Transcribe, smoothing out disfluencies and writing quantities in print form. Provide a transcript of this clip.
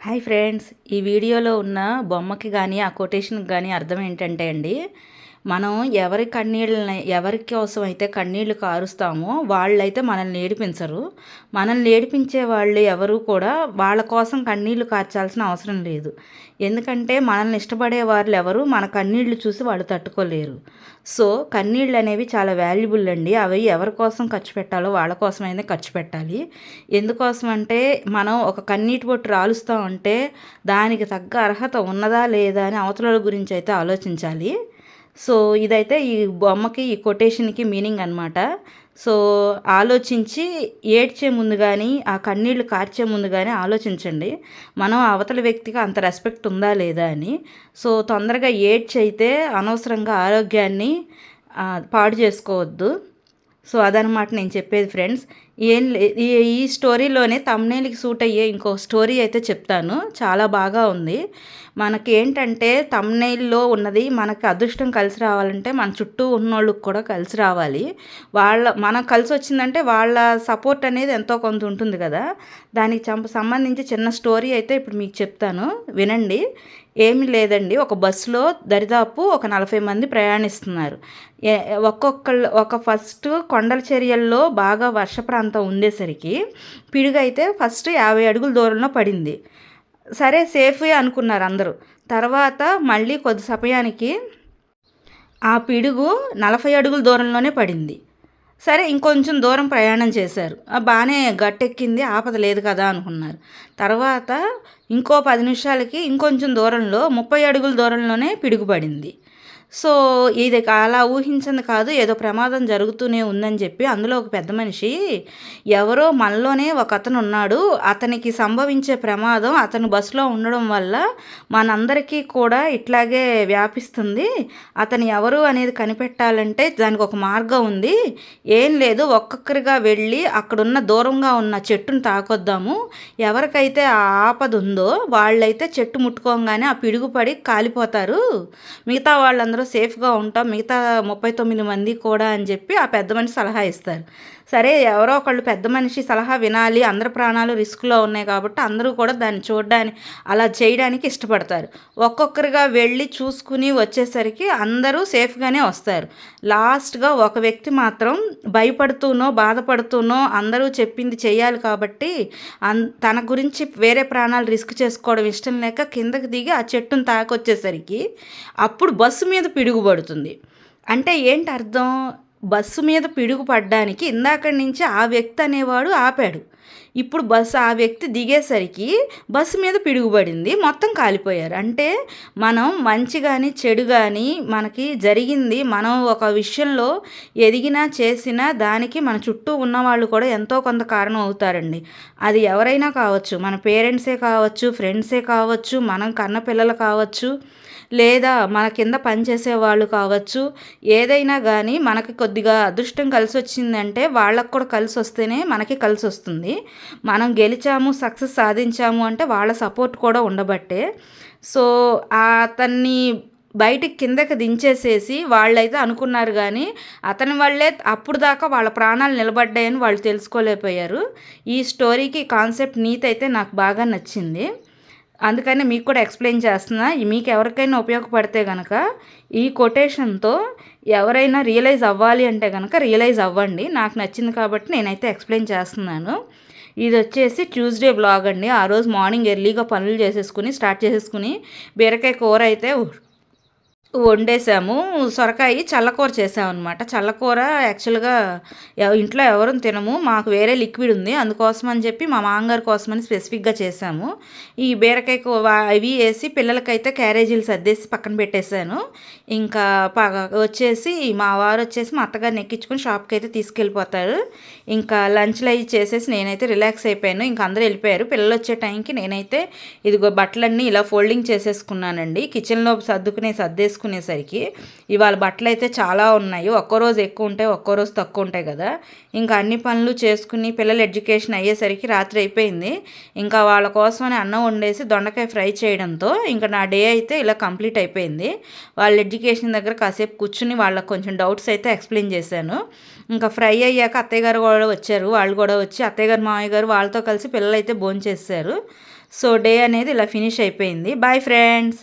Hi friends, ఈ వీడియోలో ఉన్న బొమ్మకి కానీ ఆ కొటేషన్కి కానీ అర్థం ఏంటంటే అండి, మనం ఎవరి కోసం అయితే కన్నీళ్లు కారుస్తామో వాళ్ళైతే మనల్ని ఏడిపించరు. మనల్ని ఏడిపించే వాళ్ళు ఎవరు కూడా వాళ్ళ కోసం కన్నీళ్లు కార్చాల్సిన అవసరం లేదు. ఎందుకంటే మనల్ని ఇష్టపడే వాళ్ళు ఎవరు మన కన్నీళ్లు చూసి వాళ్ళు తట్టుకోలేరు. సో కన్నీళ్ళు అనేవి చాలా వాల్యుబుల్ అండి. అవి ఎవరి కోసం ఖర్చు పెట్టాలో వాళ్ళ కోసమైనా ఖర్చు పెట్టాలి. ఎందుకోసం అంటే మనం ఒక కన్నీటి బొట్టు రాలుస్తామంటే దానికి తగ్గ అర్హత ఉన్నదా లేదా అని అవతల గురించి అయితే ఆలోచించాలి. సో ఇదైతే ఈ బొమ్మకి ఈ కొటేషన్కి మీనింగ్ అనమాట. సో ఆలోచించి ఏడ్చే ముందు కానీ ఆ కన్నీళ్లు కార్చే ముందు కానీ ఆలోచించండి, మనం అవతల వ్యక్తికి అంత రెస్పెక్ట్ ఉందా లేదా అని. సో తొందరగా ఏడ్చి అయితే అనవసరంగా ఆరోగ్యాన్ని పాడు చేసుకోవద్దు. సో అదనమాట నేను చెప్పేది ఫ్రెండ్స్. ఈ స్టోరీలోనే థంబ్నెయిల్కి సూట్ అయ్యే ఇంకో స్టోరీ అయితే చెప్తాను, చాలా బాగా ఉంది. మనకి ఏంటంటే థంబ్నెయిల్లో ఉన్నది మనకి అదృష్టం కలిసి రావాలంటే మన చుట్టూ ఉన్నోళ్ళకి కూడా కలిసి రావాలి. మనకు కలిసి వచ్చిందంటే వాళ్ళ సపోర్ట్ అనేది ఎంతో కొంత ఉంటుంది కదా. దానికి సంబంధించి చిన్న స్టోరీ అయితే ఇప్పుడు మీకు చెప్తాను, వినండి. ఏమీ లేదండి, ఒక బస్సులో దరిదాపు ఒక 40 మంది ప్రయాణిస్తున్నారు. ఫస్ట్ కొండల చర్యల్లో బాగా వర్ష ప్రాంతం ఉండేసరికి పిడుగైతే ఫస్ట్ 50 అడుగుల దూరంలో పడింది. సరే సేఫే అనుకున్నారు అందరూ. తర్వాత మళ్ళీ కొద్ది సమయానికి ఆ పిడుగు 40 అడుగుల దూరంలోనే పడింది. సరే ఇంకొంచెం దూరం ప్రయాణం చేశారు, బాగానే గట్టెక్కింది, ఆపద లేదు కదా అనుకున్నారు. తర్వాత ఇంకో 10 నిమిషాలకి ఇంకొంచెం దూరంలో 30 అడుగుల దూరంలోనే పిడుగుపడింది. సో ఇది అలా ఊహించింది కాదు, ఏదో ప్రమాదం జరుగుతూనే ఉందని చెప్పి అందులో ఒక పెద్ద మనిషి, ఎవరో మనలోనే ఒక అతను ఉన్నాడు, అతనికి సంభవించే ప్రమాదం అతను బస్సులో ఉండడం వల్ల మనందరికీ కూడా ఇట్లాగే వ్యాపిస్తుంది. అతను ఎవరు అనేది కనిపెట్టాలంటే దానికి ఒక మార్గం ఉంది. ఏం లేదు, ఒక్కొక్కరిగా వెళ్ళి అక్కడున్న దూరంగా ఉన్న చెట్టును తాకొద్దాము. ఎవరికైతే ఆ ఆపద ఉందో వాళ్ళైతే చెట్టు ముట్టుకోగానే ఆ పిడుగుపడి కాలిపోతారు, మిగతా వాళ్ళందరూ సేఫ్గా ఉంటాం, మిగతా 39 మంది కూడా అని చెప్పి ఆ పెద్ద మనిషి సలహా ఇస్తారు. సరే ఎవరో ఒకళ్ళు పెద్ద మనిషి సలహా వినాలి, అందరి ప్రాణాలు రిస్క్లో ఉన్నాయి కాబట్టి అందరూ కూడా దాన్ని చూడడానికి అలా చేయడానికి ఇష్టపడతారు. ఒక్కొక్కరుగా వెళ్ళి చూసుకుని వచ్చేసరికి అందరూ సేఫ్గానే వస్తారు. లాస్ట్గా ఒక వ్యక్తి మాత్రం భయపడుతూనో బాధపడుతూనో అందరూ చెప్పింది చేయాలి కాబట్టి తన గురించి వేరే ప్రాణాలు రిస్క్ చేసుకోవడం ఇష్టం లేక కిందకి దిగి ఆ చెట్టును తాకొచ్చేసరికి అప్పుడు బస్సు మీద పిడుగుపడుతుంది. అంటే ఏంటి అర్థం? బస్సు మీద పిడుగు పడ్డానికి ఇందాకడి నుంచి ఆ వ్యక్తి అనేవాడు ఆపాడు. ఇప్పుడు ఆ వ్యక్తి దిగేసరికి బస్సు మీద పిడుగుపడింది, మొత్తం కాలిపోయారు. అంటే మనం మంచి కానీ చెడు కానీ మనకి జరిగింది, మనం ఒక విషయంలో ఎదిగినా చేసినా దానికి మన చుట్టూ ఉన్నవాళ్ళు కూడా ఎంతో కొంత కారణం అవుతారండి. అది ఎవరైనా కావచ్చు, మన పేరెంట్సే కావచ్చు, ఫ్రెండ్సే కావచ్చు, మనం కన్న పిల్లలు కావచ్చు, లేదా మన కింద పనిచేసే వాళ్ళు కావచ్చు. ఏదైనా కానీ మనకి కొద్దిగా అదృష్టం కలిసి వచ్చిందంటే వాళ్ళకు కూడా కలిసి వస్తేనే మనకి కలిసి వస్తుంది. మనం గెలిచాము, సక్సెస్ సాధించాము అంటే వాళ్ళ సపోర్ట్ కూడా ఉండబట్టే. సో అతన్ని బయటికి కిందకి దించేసేసి వాళ్ళైతే అనుకున్నారు కానీ అతని వల్లే అప్పుడు దాకా వాళ్ళ ప్రాణాలు నిలబడ్డాయని వాళ్ళు తెలుసుకోలేకపోయారు. ఈ స్టోరీకి కాన్సెప్ట్ నీతి అయితే నాకు బాగా నచ్చింది, అందుకని మీకు కూడా ఎక్స్ప్లెయిన్ చేస్తున్నా. మీకు ఎవరికైనా ఉపయోగపడితే కనుక ఈ కొటేషన్తో ఎవరైనా రియలైజ్ అవ్వాలి అంటే కనుక రియలైజ్ అవ్వండి. నాకు నచ్చింది కాబట్టి నేనైతే ఎక్స్ప్లెయిన్ చేస్తున్నాను. ఇది వచ్చేసి ట్యూస్డే వ్లాగ్ అండి. ఆ రోజు మార్నింగ్ ఎర్లీగా పనులు స్టార్ట్ చేసేసుకుని బీరకాయ కూర అయితే వండేసాము. సొరకాయ చల్లకూర చేసామన్నమాట. చల్లకూర యాక్చువల్గా ఇంట్లో ఎవరు తినము, మాకు వేరే లిక్విడ్ ఉంది, అందుకోసం అని చెప్పి మా మామగారి కోసమని స్పెసిఫిక్గా చేసాము. ఈ బీరకాయ అవి వేసి పిల్లలకైతే క్యారేజీలు సర్దేసి పక్కన పెట్టేశాను. ఇంకా వచ్చేసి మా వారు వచ్చేసి మా అత్తగారిని ఎక్కించుకొని షాప్కి అయితే తీసుకెళ్ళిపోతారు. ఇంకా లంచ్లు అవి చేసేసి నేనైతే రిలాక్స్ అయిపోయాను. ఇంకా అందరూ వెళ్ళిపోయారు. పిల్లలు వచ్చే టైంకి నేనైతే ఇదిగో బట్టలన్నీ ఇలా ఫోల్డింగ్ చేసేసుకున్నానండి. కిచెన్లో సర్దేసుకునేసరికి ఇవాళ బట్టలు అయితే చాలా ఉన్నాయి. ఒక్కరోజు ఎక్కువ ఉంటాయి, ఒక్కరోజు తక్కువ ఉంటాయి కదా. ఇంకా అన్ని పనులు చేసుకుని పిల్లల ఎడ్యుకేషన్ అయ్యేసరికి రాత్రి అయిపోయింది. ఇంకా వాళ్ళ కోసమని అన్నం వండేసి దొండకాయ ఫ్రై చేయడంతో ఇంకా నా డే అయితే ఇలా కంప్లీట్ అయిపోయింది. వాళ్ళ ఎడ్యుకేషన్ దగ్గర కాసేపు కూర్చుని వాళ్ళకి కొంచెం డౌట్స్ అయితే ఎక్స్ప్లెయిన్ చేశాను. ఇంకా ఫ్రై అయ్యాక అత్తయ్య గారు కూడా వచ్చారు. వాళ్ళు కూడా వచ్చి అత్తయ్య గారు మామయ్య గారు వాళ్ళతో కలిసి పిల్లలు అయితే భోంచేశారు. సో డే అనేది ఇలా ఫినిష్ అయిపోయింది. Bye friends.